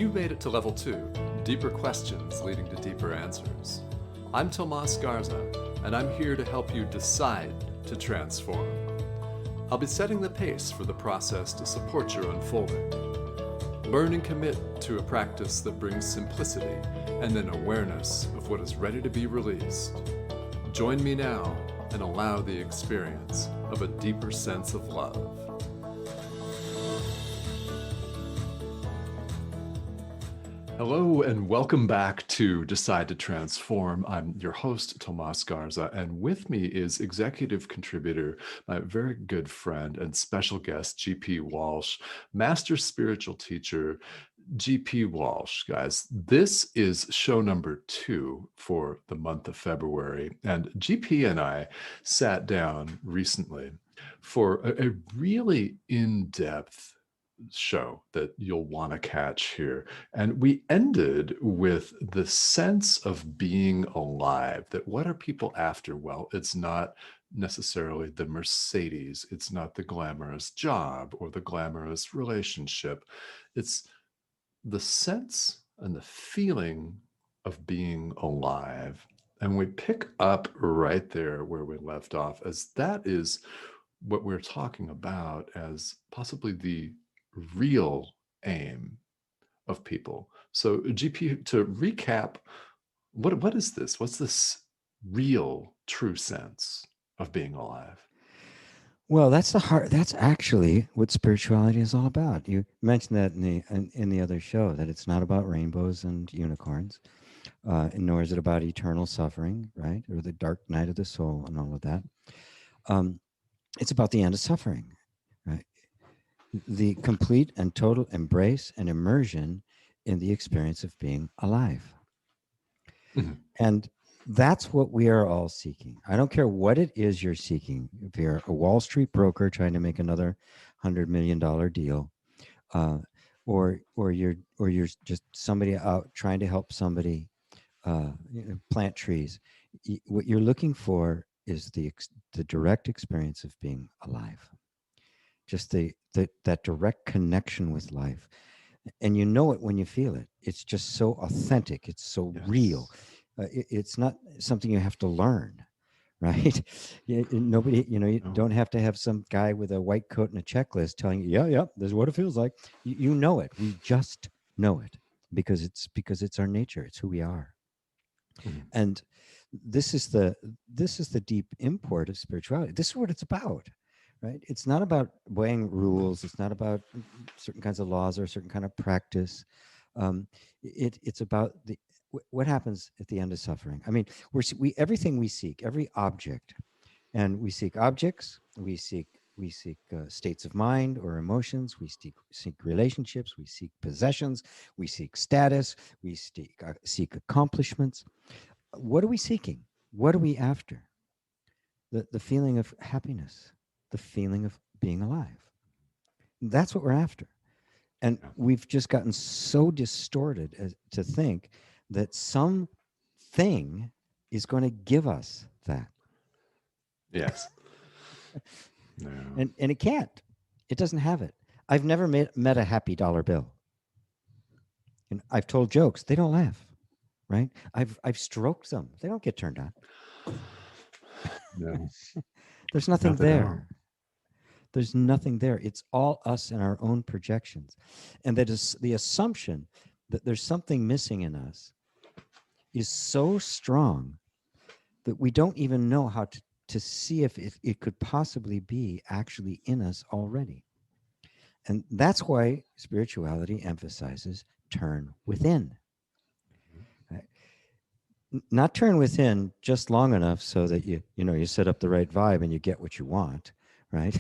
You made it to level 2, deeper questions leading to deeper answers. I'm Tomas Garza, and I'm here to help you decide to transform. I'll be setting the pace for the process to support your unfolding. Learn and commit to a practice that brings simplicity and an awareness of what is ready to be released. Join me now and allow the experience of a deeper sense of love. Hello and welcome back to Decide to Transform. I'm your host, Tomas Garza, and with me is executive contributor, my very good friend and special guest, GP Walsh, master spiritual teacher, GP Walsh. Guys, this is show number 2 for the month of February, and GP and I sat down recently for a really in-depth show that you'll want to catch here. And we ended with the sense of being alive, that what are people after? Well, it's not necessarily the Mercedes. It's not the glamorous job or the glamorous relationship. It's the sense and the feeling of being alive. And we pick up right there where we left off, as that is what we're talking about as possibly the real aim of people. So GP, to recap, what is this? What's this real, true sense of being alive? Well, that's actually what spirituality is all about. You mentioned that in the other show, that it's not about rainbows and unicorns, and nor is it about eternal suffering, right? Or the dark night of the soul and all of that. It's about the end of suffering, right? The complete and total embrace and immersion in the experience of being alive. Mm-hmm. And that's what we are all seeking. I don't care what it is you're seeking. If you're a Wall Street broker trying to make another $100 million deal, or you're just somebody out trying to help somebody plant trees, what you're looking for is the direct experience of being alive. Just that direct connection with life. And you know it when you feel it. It's just so authentic. It's so real. It's not something you have to learn, right? Nobody, you don't have to have some guy with a white coat and a checklist telling you, yeah, this is what it feels like. You know it. We just know it because it's our nature. It's who we are. Mm-hmm. And this is the deep import of spirituality. This is what it's about. Right? It's not about weighing rules. It's not about certain kinds of laws or a certain kind of practice. It's about what happens at the end of suffering. I mean, everything we seek, every object, and we seek objects. We seek states of mind or emotions. We seek relationships. We seek possessions. We seek status. We seek accomplishments. What are we seeking? What are we after? The feeling of happiness. The feeling of being alive. That's what we're after. And we've just gotten so distorted to think that some thing is going to give us that. Yes. No. And it can't. It doesn't have it. I've never met a happy dollar bill. And I've told jokes. They don't laugh, right? I've stroked them. They don't get turned on. No. There's nothing there. There's nothing there. It's all us and our own projections. And that is the assumption that there's something missing in us is so strong that we don't even know how to see if it could possibly be actually in us already. And that's why spirituality emphasizes turn within. Right? Not turn within just long enough so that you set up the right vibe and you get what you want. Right?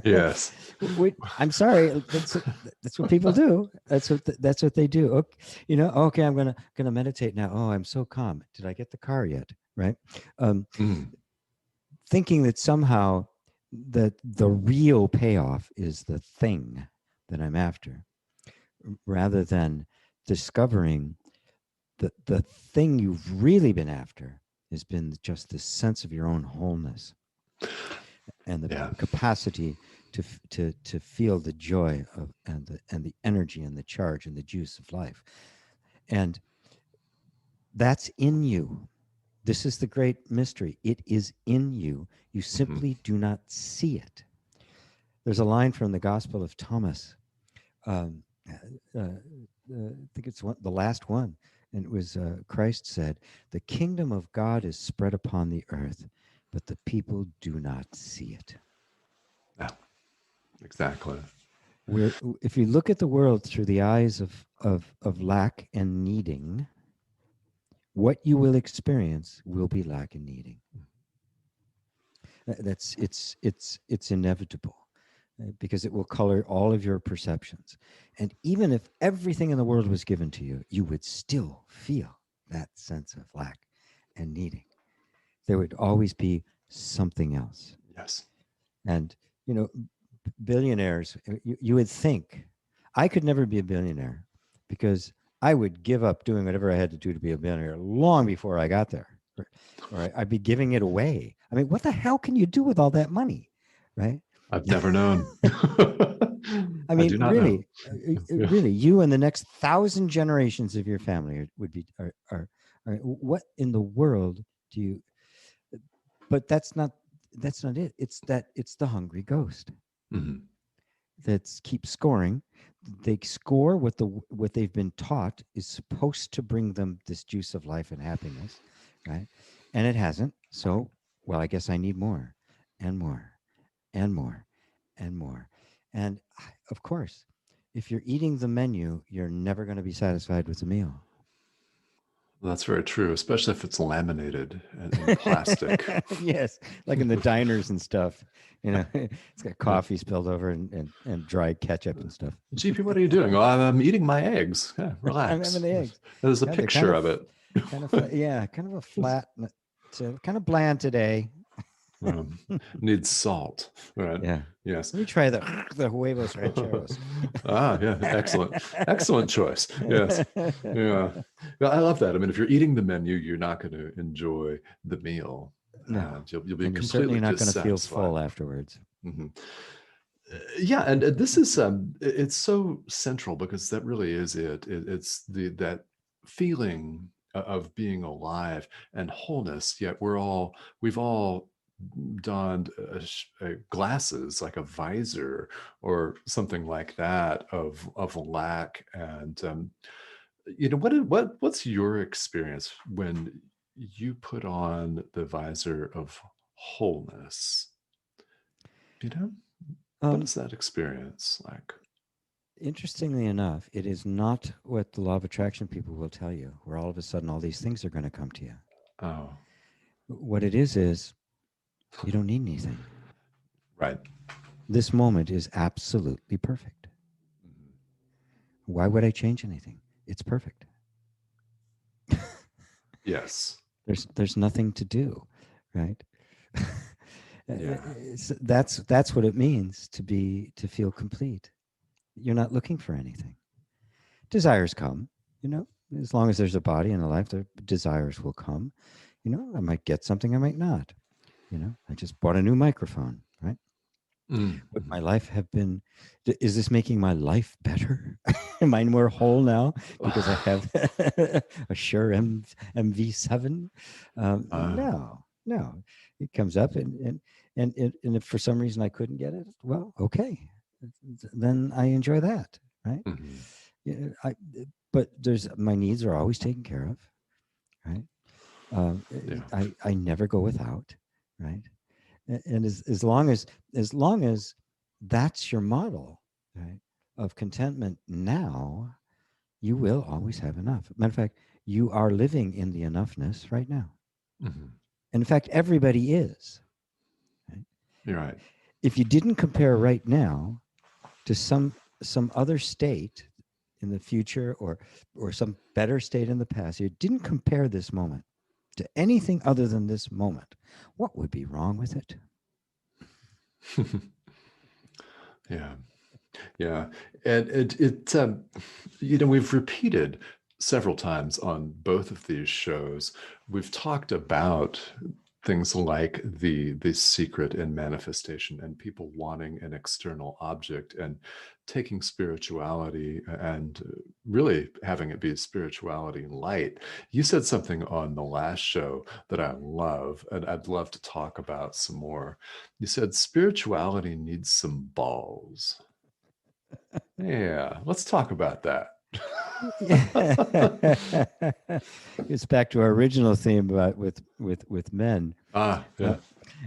Yes. I'm sorry. That's what people do. That's what they do. Okay, okay, I'm gonna meditate now. Oh, I'm so calm. Did I get the car yet? Right? Thinking that somehow that the real payoff is the thing that I'm after, rather than discovering that the thing you've really been after has been just this sense of your own wholeness and the capacity to feel the joy of and the energy and the charge and the juice of life. And that's in you. This is the great mystery. It is in you. You Mhm. simply do not see it. There's a line from the Gospel of Thomas. Um, I think it's the last one. And it was Christ said, "The kingdom of God is spread upon the earth, but the people do not see it." Yeah, exactly. Where, if you look at the world through the eyes of lack and needing, what you will experience will be lack and needing. That's it's inevitable, because it will color all of your perceptions. And even if everything in the world was given to you, you would still feel that sense of lack and needing. There would always be something else. Yes. And you know, billionaires, you would think I could never be a billionaire because I would give up doing whatever I had to do to be a billionaire long before I got there. Or I'd be giving it away. I mean, what the hell can you do with all that money? Right? I've never known. I I mean, do not know. really, Yeah. really, you and the next 1,000 generations of your family would be are what in the world do you? But that's not it. It's the hungry ghost Mhm. that keeps scoring. They score what they've been taught is supposed to bring them this juice of life and happiness, right? And it hasn't. So, well, I guess I need more, and more, and more, and more. And of course, if you're eating the menu, you're never going to be satisfied with the meal. That's very true, especially if it's laminated in plastic. Yes, like in the diners and stuff. You know, it's got Yeah. coffee spilled over and dried ketchup and stuff. GP, what are you doing? Oh, I'm eating my eggs. Yeah, I'm having relax. the eggs. There's a Yeah, they kind picture of of it. yeah, kind of a flat, so kind of bland today. Um, needs salt. Right. Yeah. Yes. Let me try the huevos rancheros. Yeah, excellent choice. Yes. Yeah. Yeah, I love that. I mean, if you're eating the menu, you're not going to enjoy the meal, No. and you'll be And you're certainly completely not going to feel dissatisfied. full afterwards. Mhm. Yeah, and this is it's so central because that really is it. It's the that feeling of being alive and wholeness. Yet we've all donned glasses like a visor or something like that of lack. And what's your experience when you put on the visor of wholeness? You know, what Um, is that experience like? Interestingly enough, it is not what the law of attraction people will tell you, where all of a sudden all these things are going to come to you. Oh, What it is you don't need anything. right. This moment is absolutely perfect. Mhm. Why would I change anything? It's perfect. Yes. There's nothing to do, right? Yeah. That's what it means to feel complete. You're not looking for anything. Desires come, you know, as long as there's a body and a life, the desires will come. You know, I might get something, I might not. You know, I just bought a new microphone, right? Would my Mhm. life have been, is this making my life better? Am I more whole now because I have a Shure MV7? Uh, No. It comes up and if for some reason I couldn't get it, well, okay. Then I enjoy that, right? mhm. Yeah, but there's my needs are always taken care of, right? Yeah. I never go without, right? And as long as that's your model, right, of contentment now, you will always have enough. Matter of fact, you are living in the enoughness right now. Mhm. And in fact, everybody is. Right? You're right. If you didn't compare right now to some other state in the future or some better state in the past, you didn't compare this moment to anything other than this moment, what would be wrong with it? Yeah. Yeah. And we've repeated several times on both of these shows, we've talked about things like the secret and manifestation, and people wanting an external object, and taking spirituality and really having it be spirituality light. You said something on the last show that I love, and I'd love to talk about some more. You said spirituality needs some balls. Yeah, let's talk about that. It's back to our original theme about with men. Ah, Uh,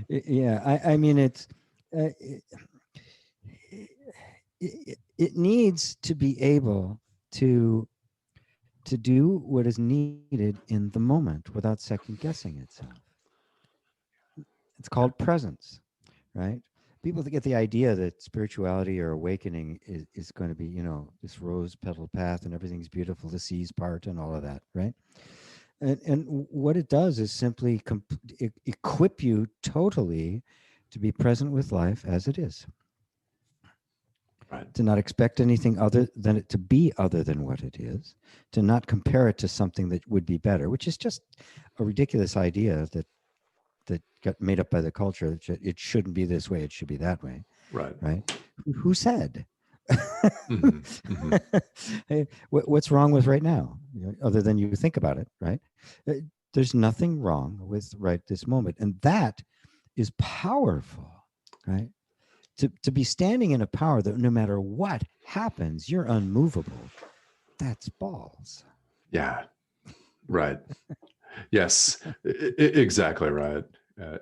yeah. yeah, I mean uh, it, it needs to be able to to do what is needed in the moment without second guessing itself. It's Yeah. called presence, right? People that get the idea that spirituality or awakening is going to be, this rose petal path and everything's beautiful, the seas part and all of that, right? And what it does is simply equip you totally to be present with life as it is, Right. to not expect anything other than it to be other than what it is, to not compare it to something that would be better, which is just a ridiculous idea that got made up by the culture. It shouldn't be this way, it should be that way, Right. right? Who said? Hmm. Hmm. Hey, what's wrong with right now, other than you think about it, right? Uh, there's nothing wrong with right this moment, and that is powerful, right? To be standing in a power that no matter what happens, you're unmovable. That's balls. Yeah. Right. Yes. Exactly right.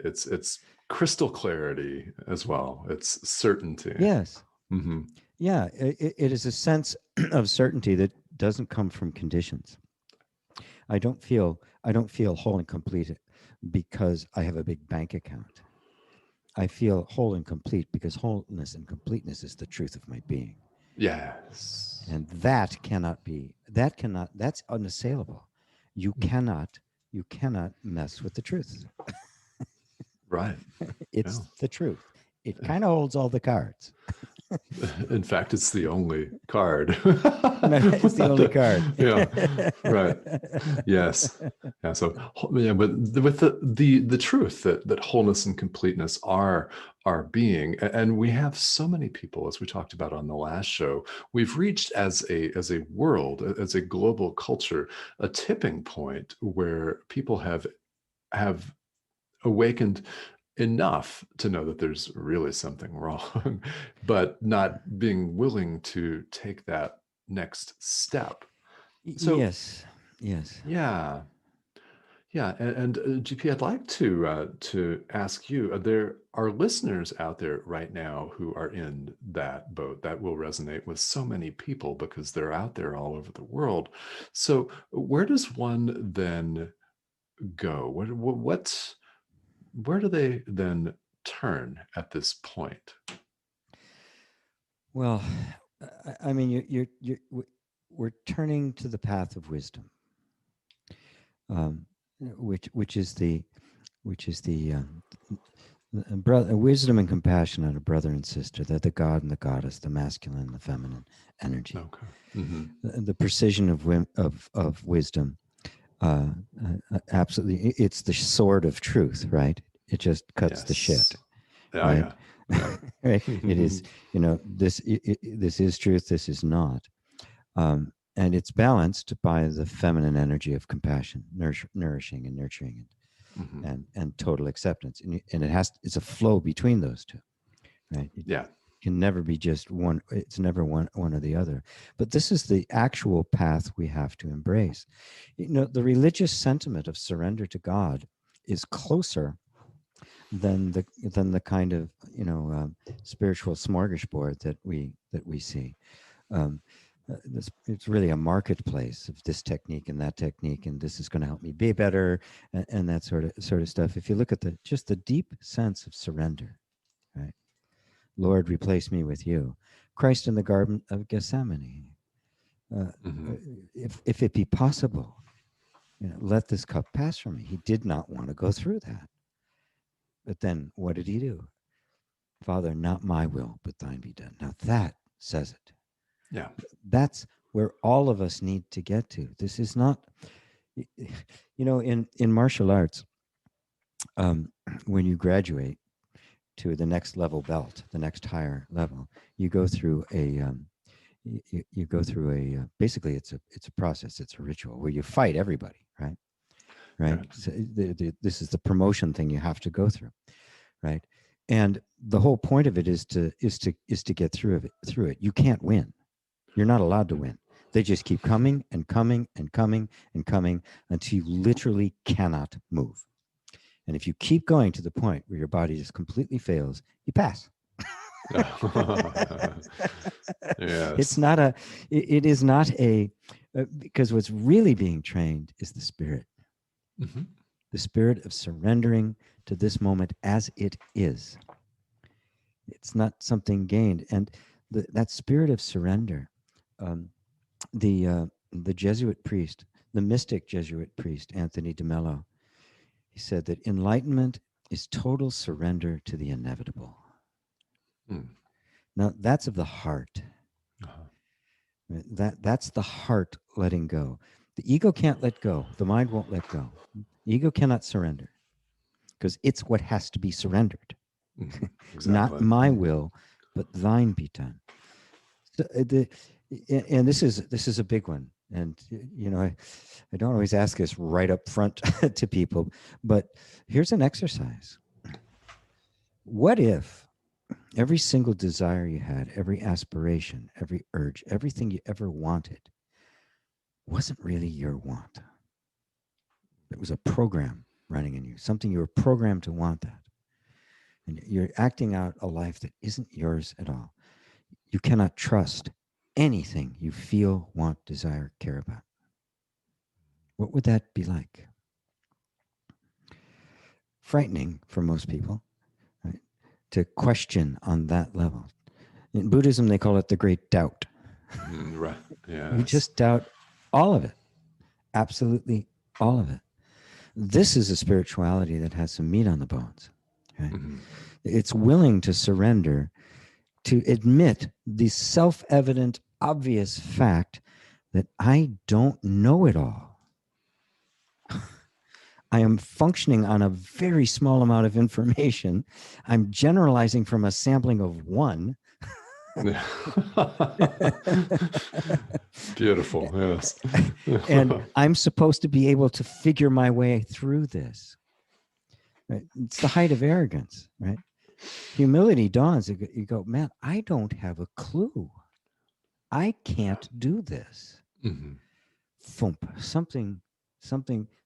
It's crystal clarity as well. It's certainty. Yes. Hmm. Yeah, it is a sense of certainty that doesn't come from conditions. I don't feel whole and complete because I have a big bank account. I feel whole and complete because wholeness and completeness is the truth of my being. Yes. And that's unassailable. You cannot, you cannot mess with the truth. Right. Yeah. It's the truth. It kind of holds all the cards. In fact, it's the only card. It's the only card. Yeah. Right. Yes. Yeah. So yeah, but with the truth that wholeness and completeness are our being, and we have so many people, as we talked about on the last show, we've reached as a world, as a global culture, a tipping point where people have awakened enough to know that there's really something wrong, but not being willing to take that next step. So Yes, yes. yeah, yeah, and GP, I'd like to ask you: there are listeners out there right now who are in that boat that will resonate with so many people because they're out there all over the world. So where does one then go? Where do they then turn at this point? Well, I mean, we're turning to the path of wisdom, which is the brother, wisdom and compassion are a brother and sister. They're the god and the goddess, the masculine and the feminine energy. Okay. Hmm. The precision of wisdom, absolutely, it's the sword of truth, right? It just cuts the shit, Yes. Oh right? yeah. Yeah. Right? It is, this is truth, this is not. And it's balanced by the feminine energy of compassion, nourishing and nurturing, Hmm. and total acceptance. And it's a flow between those two, right? It Yeah. can never be just one. It's never one or the other. But this is the actual path we have to embrace. The religious sentiment of surrender to God is closer than the kind of spiritual smorgasbord that we see. Um, it's really a marketplace of this technique and that technique, and this is going to help me be better, and that sort of stuff. If you look at the deep sense of surrender, right? Lord, replace me with you. Christ in the Garden of Gethsemane. Uh, Hmm. if it be possible, let this cup pass from me. He did not want to go through that. But then what did he do? Father, not my will, but thine be done. Now that says it. Yeah. That's where all of us need to get to. This is not, in martial arts, when you graduate to the next level belt, the next higher level, you go through a you go through a basically it's a process, it's a ritual where you fight everybody, right? Right. Right. So this is the promotion thing you have to go through, right? And the whole point of it is to get through it. You can't win. You're not allowed to win. They just keep coming and coming and coming and coming until you literally cannot move. And if you keep going to the point where your body just completely fails, you pass. It's Yes. not a, it is not a, because what's really being trained is Mhm. the spirit of surrendering to this moment as it is. It's not something gained. And that spirit of surrender, um, the Jesuit priest, the mystic Jesuit priest, Anthony de Mello, he said that enlightenment is total surrender to the inevitable. Mm. Now, that's of the heart. Uh-huh. Right? That's the heart letting go. The ego can't let go. The mind won't let go. The ego cannot surrender because it's what has to be surrendered. Mhm. Not Exactly. my will, but thine be done. So, and this is a big one. And I don't always ask this right up front to people, but here's an exercise. What if every single desire you had, every aspiration, every urge, everything you ever wanted wasn't really your want? It was a program running in you, something you were programmed to want that. And you're acting out a life that isn't yours at all. You cannot trust anything you feel, want, desire, care about. What would that be like? Frightening for most people, right? To question on that level. In Buddhism, they call it the great doubt. Right. You Yes. just doubt all of it, absolutely all of it. This is a spirituality that has some meat on the bones. Right? Mhm. It's willing to surrender, to admit the self-evident, obvious fact that I don't know it all. I am functioning on a very small amount of information. I'm generalizing from a sampling of one. Beautiful. Yes. And I'm supposed to be able to figure my way through this. Right? It's the height of arrogance, right? Humility dawns. You go, man, I don't have a clue. I can't do this. Mhm. Thump. Something.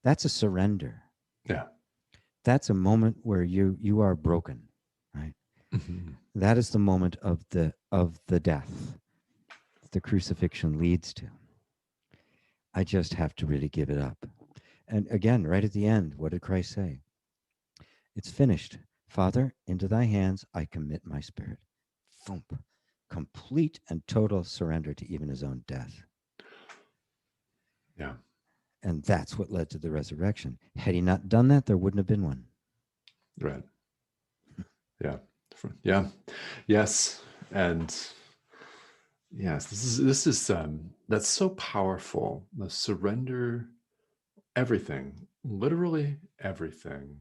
That's a surrender. Yeah. That's a moment where you are broken, right? Mhm. That is the moment of the death the crucifixion leads to. I just have to really give it up. And again, right at the end, what did Christ say? It's finished. Father, into thy hands I commit my spirit. Thump. Complete and total surrender to even his own death. Yeah. And that's what led to the resurrection. Had he not done that, there wouldn't have been one. Right. Yeah. Yeah. Yes. And yes, this is that's so powerful. The surrender everything, literally everything.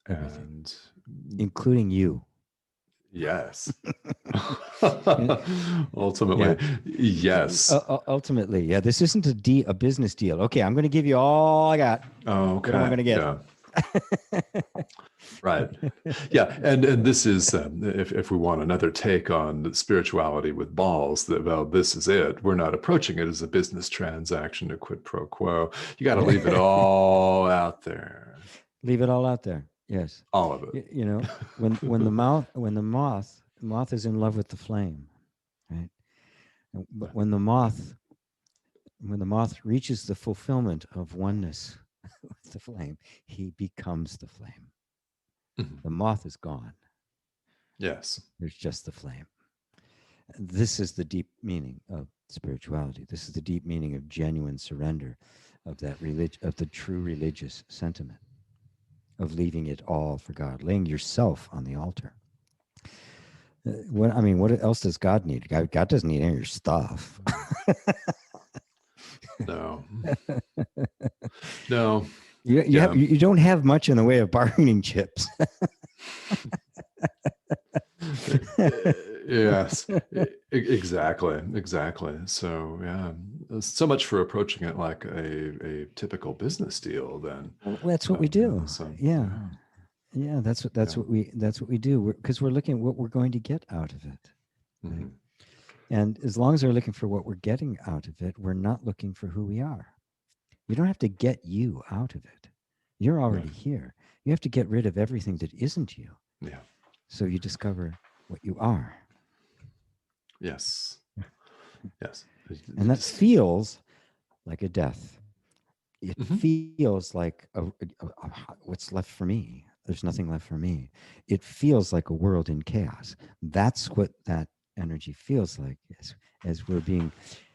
Everything, And including you. yes. Yeah. Ultimately, yes. Ultimately, yeah, this isn't a business deal. Okay, I'm going to give you all I got. What am I Okay. going to get? Yeah. Right. Yeah. And this is if we want another take on spirituality with balls, that well, this is it. We're not approaching it as a business transaction, a quid pro quo. You got to leave it all out there. Leave it all out there. Yes. All of it. When the moth is in love with the flame, right? But when the moth reaches the fulfillment of oneness with the flame, he becomes the flame. Mhm. The moth is gone. Yes. There's just the flame. This is the deep meaning of spirituality. This is the deep meaning of genuine surrender, of the true religious sentiment, of leaving it all for God, laying yourself on the altar. What else does God need? God doesn't need any of your stuff. No. No. Yeah. You don't have much in the way of bargaining chips. Yes, exactly. So yeah, so much for approaching it like a typical business deal. Then, Well, that's what we do. so Yeah, yeah, yeah. yeah, That's what we do. Because we're looking at what we're going to get out of it, right? mhm, And as long as we're looking for what we're getting out of it, we're not looking for who we are. You don't have to get you out of it. You're already right, here. You have to get rid of everything that isn't you, yeah, so you discover what you are. yes, yes. And that Just feels like a death. It mhm. feels like what's left for me. There's nothing left for me. It feels like a world in chaos. That's what that energy feels like as we're being,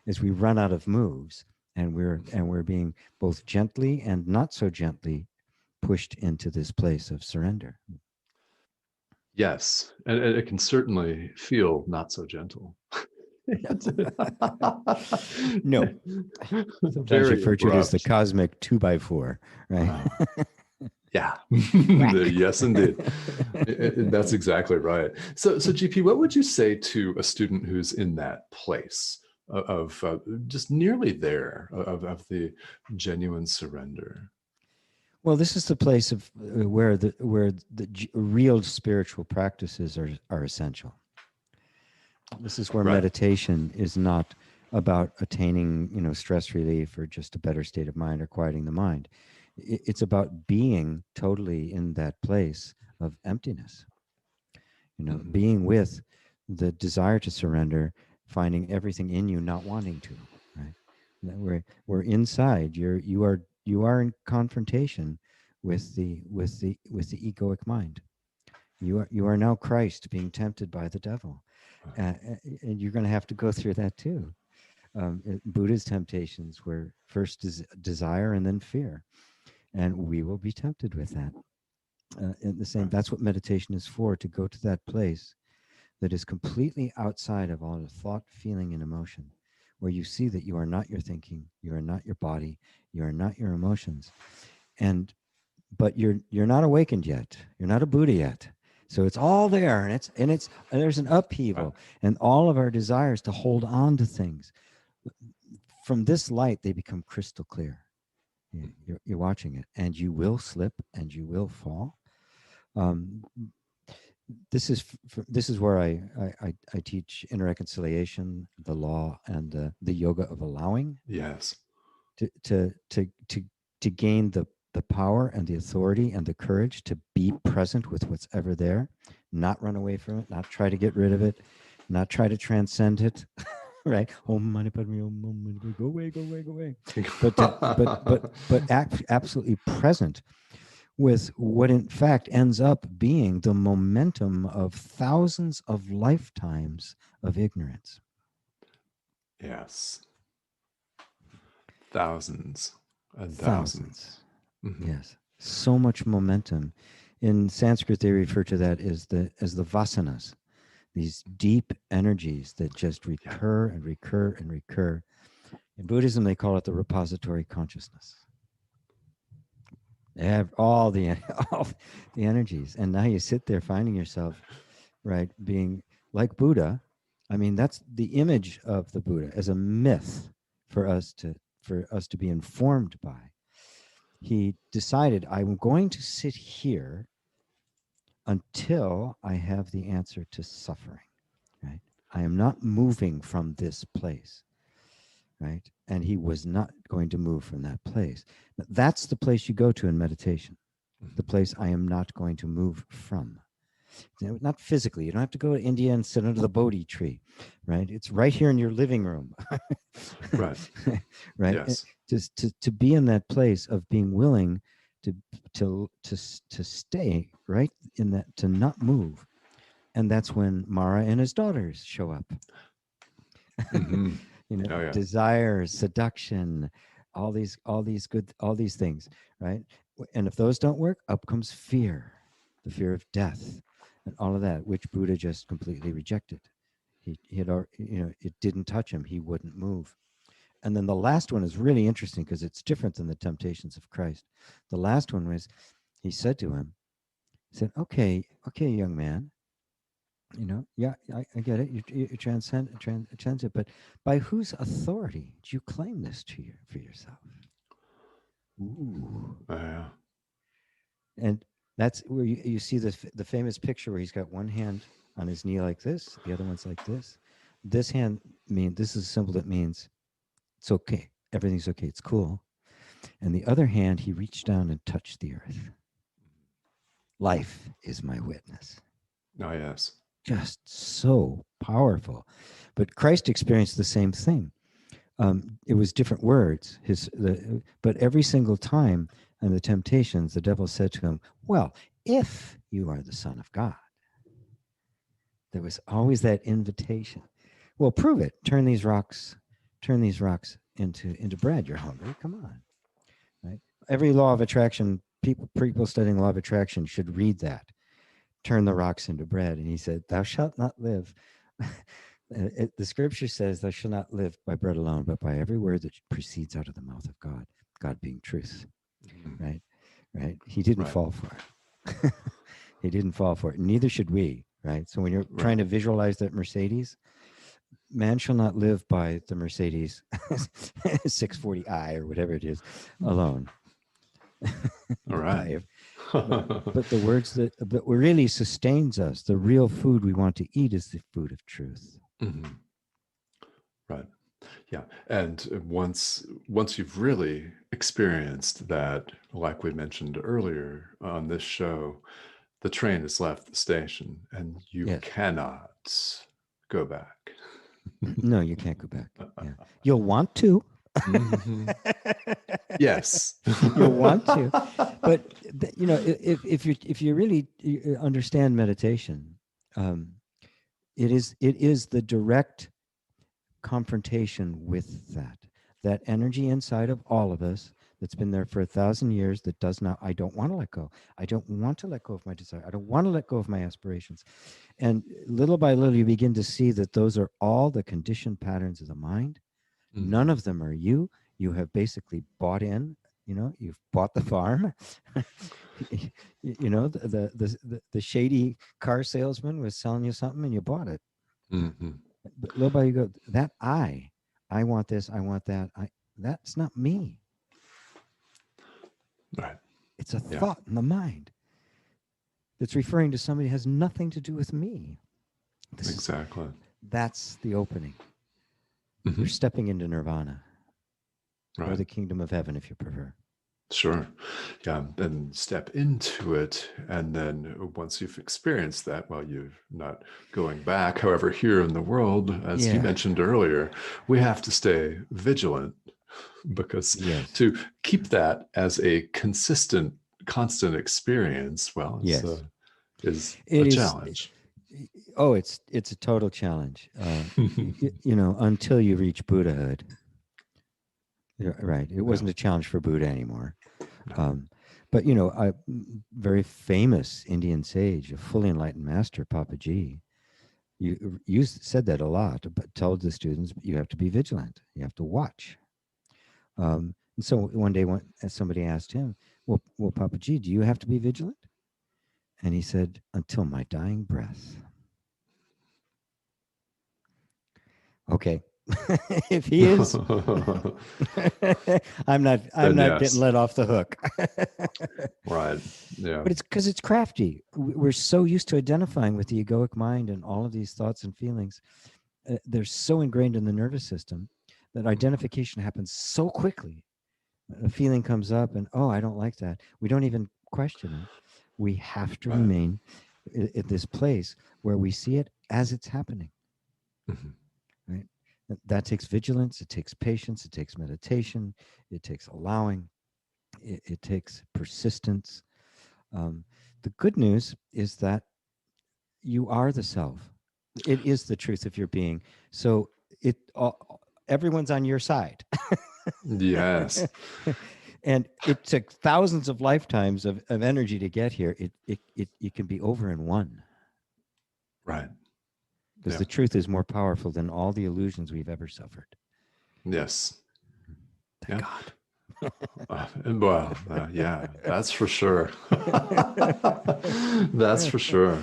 as we run out of moves, and we're being both gently and not so gently pushed into this place of surrender. Yes, and it can certainly feel not so gentle. No, sometimes Very referred to it as the abrupt. cosmic 2x4, right? Uh, yeah, Whack. yes, indeed. That's exactly right. So GP, what would you say to a student who's in that place of just nearly there of the genuine surrender? Well, this is the place of where the real spiritual practices are essential. This is where Right. meditation is not about attaining, stress relief or just a better state of mind or quieting the mind. It's about being totally in that place of emptiness. Mhm. Being with the desire to surrender, finding everything in you not wanting to. Right? That we're inside. You are in confrontation with the egoic mind. You are now Christ being tempted by the devil, and you're going to have to go through that too. Buddha's temptations were first desire and then fear, and we will be tempted with that. And the same. Right. That's what meditation is for: to go to that place that is completely outside of all the thought, feeling, and emotion, where you see that you are not your thinking, you are not your body, you are not your emotions, and but you're not awakened yet. You're not a Buddha yet. So it's all there, and there's an Right. upheaval, and all of our desires to hold on to things from this light, they become crystal clear. You're watching it, and you will slip, and you will fall. Um, this is where I teach inner reconciliation, the law, and the yoga of allowing Yes. to to to to to gain the power and the authority and the courage to be present with what's ever there, not run away from it, not try to get rid of it, not try to transcend it, right? Om mani padme hum, Om mani padme, go away, go away, go away. But absolutely present with what in fact ends up being the momentum of thousands of lifetimes of ignorance. Yes. Thousands and thousands. Thousands. Mhm. Yes. So much momentum. In Sanskrit, they refer to that as the vasanas, these deep energies that just Yeah. recur and recur and recur. In Buddhism, they call it the repository consciousness. They have all the all the energies. And now you sit there finding yourself, right, being like Buddha. I mean, that's the image of the Buddha as a myth for us to be informed by. He decided, I'm going to sit here until I have the answer to suffering, right? I am not moving from this place, right? And he was not going to move from that place. That's the place you go to in meditation, the Mhm. place I am not going to move from. Not physically. You don't have to go to India and sit under the Bodhi tree, right? It's right here in your living room, Right. right? Yes. Just to be in that place of being willing to to stay right in that, to not move, and that's when Mara and his daughters show up. Hmm. Oh yeah. Desire, seduction, all these things, right? And if those don't work, up comes fear, the fear of death, and all of that, which Buddha just completely rejected. He had, it didn't touch him. He wouldn't move. And then the last one is really interesting because it's different than the temptations of Christ. The last one was, he said to him, he said, okay, young man, yeah, I get it. You transcend it, but by whose authority do you claim this for yourself? Ooh. Yeah. And that's where you see the famous picture where he's got one hand on his knee like this, the other one's like this. This hand this is a symbol that means it's okay, everything's okay, it's cool. And the other hand, he reached down and touched the earth. Life is my witness. Oh, yes. Just so powerful. But Christ experienced the same thing. It was different words. But every single time in the temptations, the devil said to him, well, if you are the Son of God, there was always that invitation. Well, prove it. Turn these rocks into bread. You're hungry. Come on. Right? Every law of attraction, people studying law of attraction should read that. Turn the rocks into bread. And he said, thou shalt not live. The scripture says, thou shalt not live by bread alone, but by every word that proceeds out of the mouth of God, God being truth. Right? He didn't fall for it. He didn't fall for it. Neither should we. Right? So when you're trying to visualize that Mercedes, man shall not live by the Mercedes 640i or whatever it is alone. All right. But the words that really sustains us, the real food we want to eat, is the food of truth. Mm-hmm. Right. Yeah. And once you've really experienced that, like we mentioned earlier on this show, the train has left the station and you cannot go back. No, you can't go back. Yeah. You'll want to. Mm-hmm. Yes. You'll want to. But if you really understand meditation, it is the direct confrontation with that energy inside of all of us that's been there for 1,000 years that does not. I don't want to let go. I don't want to let go of my desire. I don't want to let go of my aspirations. And little by little, you begin to see that those are all the conditioned patterns of the mind. Mm-hmm. None of them are you. You have basically bought in. You've bought the farm. The shady car salesman was selling you something and you bought it. Mm-hmm. But little by you go, that I want this, I want that. That's not me. Right. It's a thought in the mind that's referring to somebody who has nothing to do with me. Exactly. That's the opening. Mm-hmm. You're stepping into nirvana. Right. Or the kingdom of heaven, if you prefer. Sure. Yeah. And step into it. And then once you've experienced that, well, you're not going back. However, here in the world, as you mentioned earlier, we have to stay vigilant because to keep that as a constant experience, well, is a challenge. It's a total challenge. Until you reach Buddhahood. Right. It wasn't a challenge for Buddha anymore. But a very famous Indian sage, a fully enlightened master, Papaji, you said that a lot, but told the students you have to be vigilant. You have to watch. And so one day, somebody asked him, well, Papaji, do you have to be vigilant? And he said, until my dying breath. Okay. If he is, I'm not getting let off the hook. Right. Yeah. But it's because it's crafty. We're so used to identifying with the egoic mind and all of these thoughts and feelings. They're so ingrained in the nervous system that identification happens so quickly. A feeling comes up and, I don't like that. We don't even question it. We have to remain at this place where we see it as it's happening. Mm-hmm. Right. That takes vigilance. It takes patience. It takes meditation. It takes allowing. It takes persistence. The good news is that you are the self. It is the truth of your being. So everyone's on your side. Yes. And it took thousands of lifetimes of energy to get here. It can be over in one. Right. Because the truth is more powerful than all the illusions we've ever suffered. Yes. Thank Yeah. God. Well, yeah, that's for sure. That's for sure.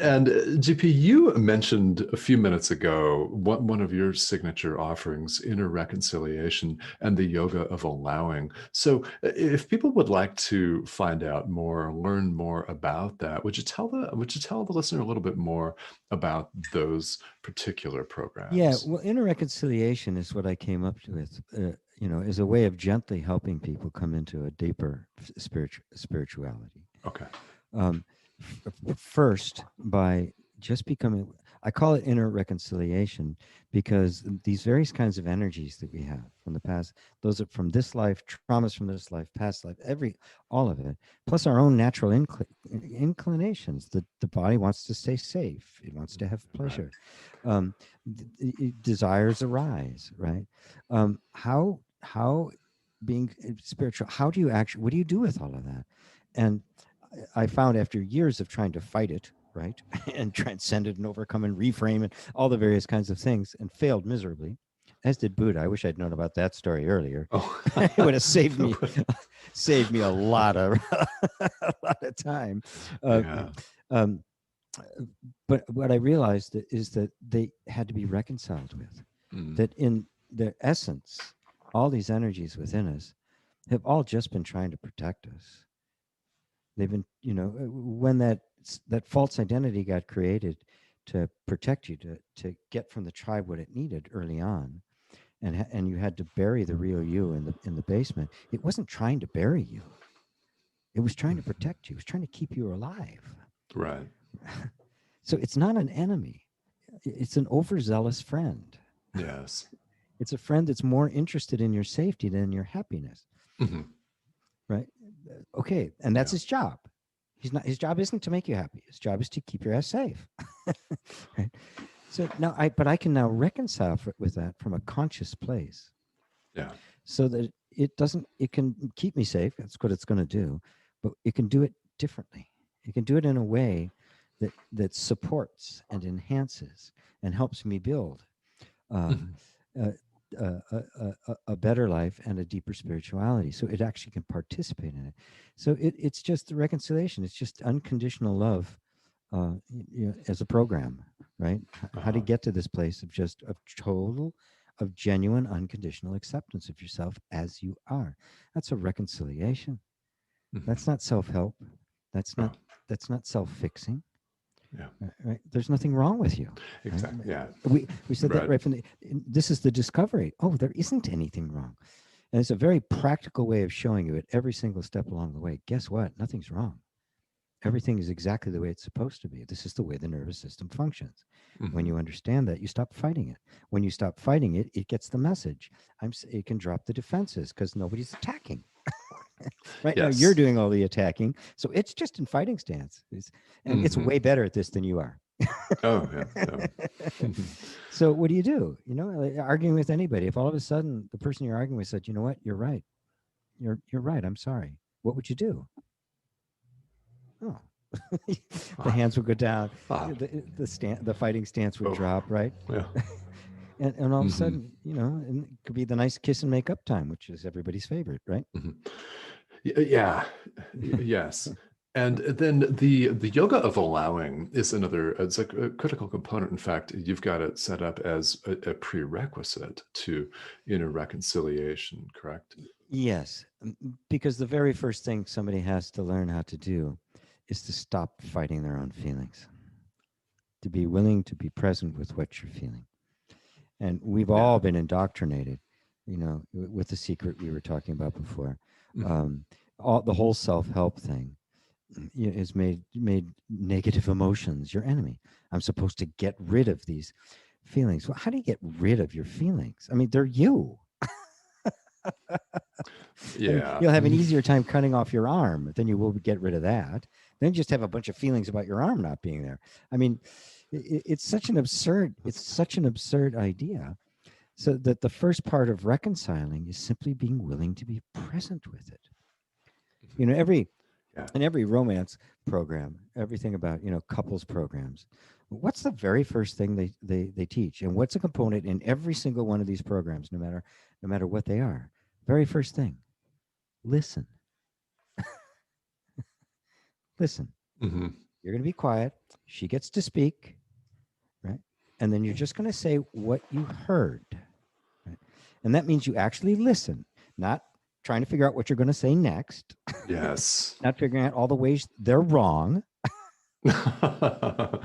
And GP, you mentioned a few minutes ago one of your signature offerings, inner reconciliation and the yoga of allowing. So, if people would like to find out more, learn more about that, would you tell the listener a little bit more about those particular Yeah, programs? well, inner reconciliation is what I came up with, is a way of gently helping people come into a deeper spirituality. Okay. Um, First, by just becoming, I call it inner reconciliation because these various kinds of energies that we have from the past, those are from this life, traumas from this life, past life, all of it, plus our own natural inclinations. The body wants to stay safe, it wants to have Right. pleasure. Um, Desires arise, right? How being spiritual, how do you actually, what do you do with all of that? And I found after years of trying to fight it, right, and transcend it and overcome and reframe and all the various kinds of things, and failed miserably, as did Buddha. I wish I'd known about that story earlier. Oh, It would have saved me a lot of a lot of time. Uh, yeah. um, but what I realized is that they had to be reconciled with. Mm. That in their essence, all these energies within us have all just been trying to protect us. They've been, when that false identity got created to protect you, to get from the tribe what it needed early on, and you had to bury the real you in the basement. It wasn't trying to bury you. It was trying to protect you. It was trying to keep you alive. Right. So it's not an enemy. It's an overzealous friend. Yes. It's a friend that's more interested in your safety than your happiness. Hmm. Right? Okay, and that's Yeah. his job. His job isn't to make you happy. His job is to keep your ass safe. Right? So now I can now reconcile with that from a conscious place, Yeah. so that it can keep me safe. That's what it's going to do, but it can do it differently. It can do it in a way that supports and enhances and helps me build uh, Mhm. uh, a better life and a deeper spirituality. So it actually can participate in it. So it's just the reconciliation. It's just unconditional love, as a program, right? How to Uh-huh. get to this place of genuine unconditional acceptance of yourself as you are. That's a reconciliation. Mhm. That's not self-help. That's Oh, not that's not self-fixing. yeah. Right? There's nothing wrong with you. Right? Exactly. Yeah. We said that Right. right from the. This is the discovery. Oh, there isn't anything wrong, and it's a very practical way of showing you it every single step along the way. Guess what? Nothing's wrong. Everything is exactly the way it's supposed to be. This is the way the nervous system functions. When Hmm. you understand that, you stop fighting it. When you stop fighting it, it gets the message. It can drop the defenses because nobody's attacking. Right now, you're Yes. doing all the attacking, so it's just in fighting stance, and it's Hmm. way better at this than you are. Oh, yeah. Yeah. So what do? Like arguing with anybody. If all of a sudden the person you're arguing with said, "You know what? You're right. You're right. I'm sorry." What would you do? Oh, the Ah, hands would go down. ah, The fighting stance would oh, drop, right? yeah. And all of a Hmm. sudden, and it could be the nice kiss and make up time, which is everybody's favorite, right? Hmm. Yeah. Yes. And then the yoga of allowing is another, it's a critical component. In fact, you've got it set up as a prerequisite to inner reconciliation, correct? Yes, because the very first thing somebody has to learn how to do is to stop fighting their own feelings, to be willing to be present with what you're feeling. And we've Yeah. all been indoctrinated, with the secret we were talking about before. Hmm. Um, the whole self-help thing is made negative emotions your enemy. I'm supposed to get rid of these feelings. Well, how do you get rid of your feelings? I mean, they're you. I mean, Yeah. you'll have an easier time cutting off your arm than you will get rid of that. Then just have a bunch of feelings about your arm not being there. I mean, it's such an absurd idea. So that the first part of reconciling is simply being willing to be present with it. Mhm. You know, every Yeah. in every romance program, everything about couples programs, what's the very first thing they teach, and what's a component in every single one of these programs, no matter what they are? Very first thing, listen. Listen. Hmm. You're going to be quiet. She gets to speak, right? And then you're just going to say what you heard, right? And that means you actually listen, not trying to figure out what you're going to say next, Yes. not figuring out all the ways they're wrong, but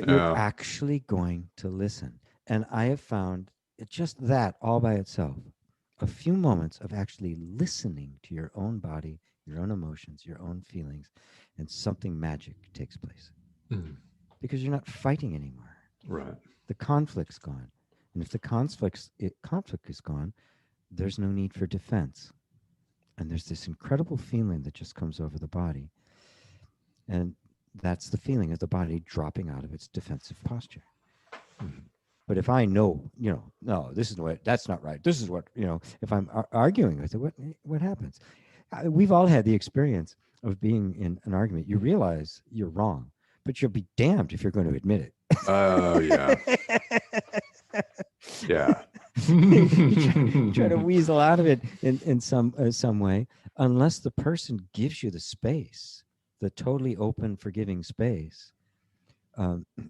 you're Yeah. actually going to listen. And I have found it just that all by itself, a few moments of actually listening to your own body, your own emotions, your own feelings, and something magic takes place Mm. because you're not fighting anymore. Right. The conflict's gone. And if the conflict is gone, there's no need for defense. And there's this incredible feeling that just comes over the body. And that's the feeling of the body dropping out of its defensive posture. Mm. But if I know, no, this is what, that's not right. This is what, if I'm arguing with it, what happens? We've all had the experience of being in an argument. You realize you're wrong, but you'll be damned if you're going to admit it. Oh, yeah. Yeah. you try to weasel out of it in some way, unless the person gives you the space, the totally open, forgiving space.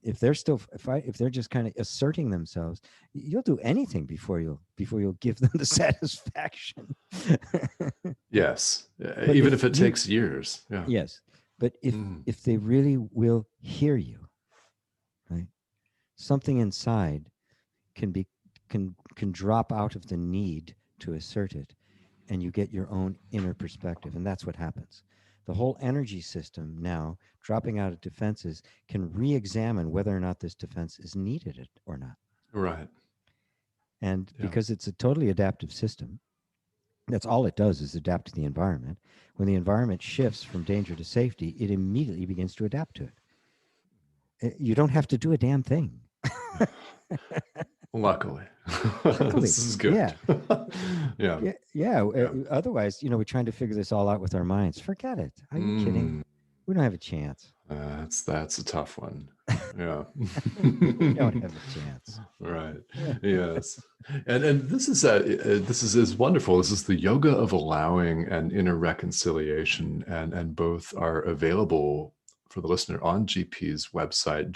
If they're still, if they're just kind of asserting themselves, you'll do anything before you'll give them the satisfaction. Yes. But Even if if it you, takes years. Yeah. yes, but Mm. if they really will hear you, right, something inside can be can drop out of the need to assert it, and you get your own inner perspective, and that's what happens. The whole energy system now, dropping out of defenses, can re-examine whether or not this defense is needed or not. Right. And Yeah. because it's a totally adaptive system, that's all it does is adapt to the environment. When the environment shifts from danger to safety, it immediately begins to adapt to it. You don't have to do a damn thing. Luckily. Luckily, This is good. yeah. Yeah. Yeah. Yeah. Otherwise, we're trying to figure this all out with our minds. Forget it. Are you kidding? Mm. We don't have a chance. That's a tough one. Yeah. We don't have a chance. Right. Yes. And this is wonderful. This is the yoga of allowing and inner reconciliation, and both are available for the listener on GP's website,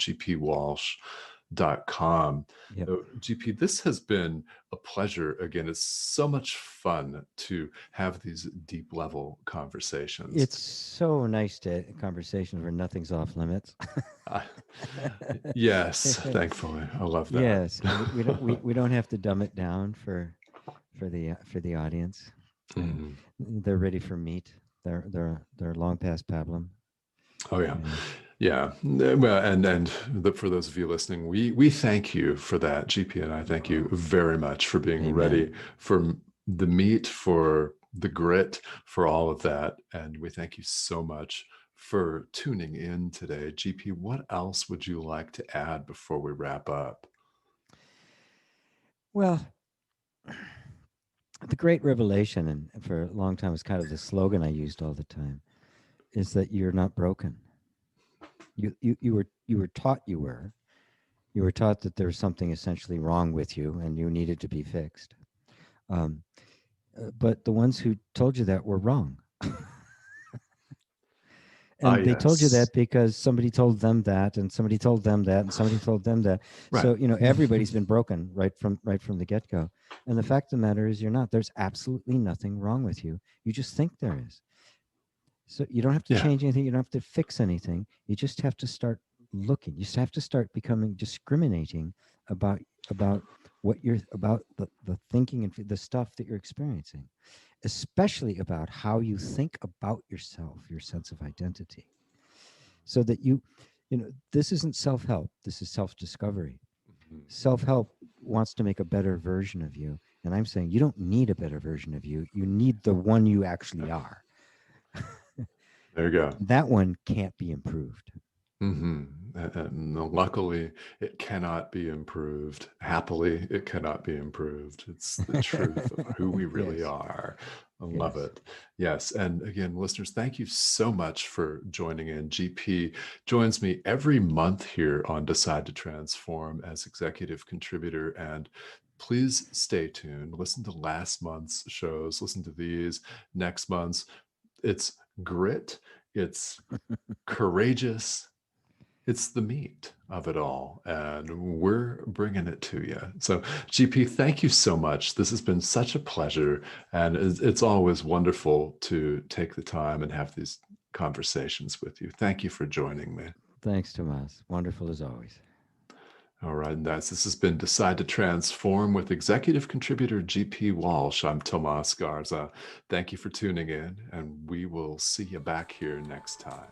gpwalsh.com. Yep. GP, this has been a pleasure. Again, it's so much fun to have these deep level conversations. It's so nice to conversation where nothing's off limits. Uh, yes, thankfully, I love that. Yes, we don't have to dumb it down for the audience. Mhm. They're ready for meat. They're long past pablum. Oh yeah. Yeah. Well, and for those of you listening, we thank you for that, GP, and I thank you very much for being Amen. ready for the meat, for the grit, for all of that. And we thank you so much for tuning in today. GP, what else would you like to add before we wrap up? Well, the great revelation, and for a long time was kind of the slogan I used all the time, is that you're not broken. You were taught you were. You were taught that there was something essentially wrong with you and you needed to be fixed. Um, but the ones who told you that were wrong. And they told you Yes. that because somebody told them that, and somebody told them that, and somebody told them that. Right. So everybody's been broken right from the get-go. And the fact of the matter is, you're not. There's absolutely nothing wrong with you. You just think there is. So you don't have to change anything. You don't have to fix anything. You just have to start looking. You just have to start becoming discriminating about what you're about, the thinking and the stuff that you're experiencing, especially about how you think about yourself, your sense of identity, so that this isn't self-help. This is self-discovery. Self-help wants to make a better version of you, and I'm saying you don't need a better version of you. You need the one you actually are. There you go. That one can't be improved. Mm-hmm. And luckily, it cannot be improved. Happily, it cannot be improved. It's the truth of who we really Yes. are. I love Yes. it. Yes. And again, listeners, thank you so much for joining in. GP joins me every month here on Decide to Transform as executive contributor. And please stay tuned. Listen to last month's shows, listen to these next month's. It's grit, it's courageous, it's the meat of it all, and we're bringing it to you. So GP, thank you so much. This has been such a pleasure, and it's always wonderful to take the time and have these conversations with you. Thank you for joining me. Thanks, Tomas. Wonderful as always. All right, and this has been Decide to Transform with executive contributor GP Walsh. I'm Tomas Garza. Thank you for tuning in, and we will see you back here next time.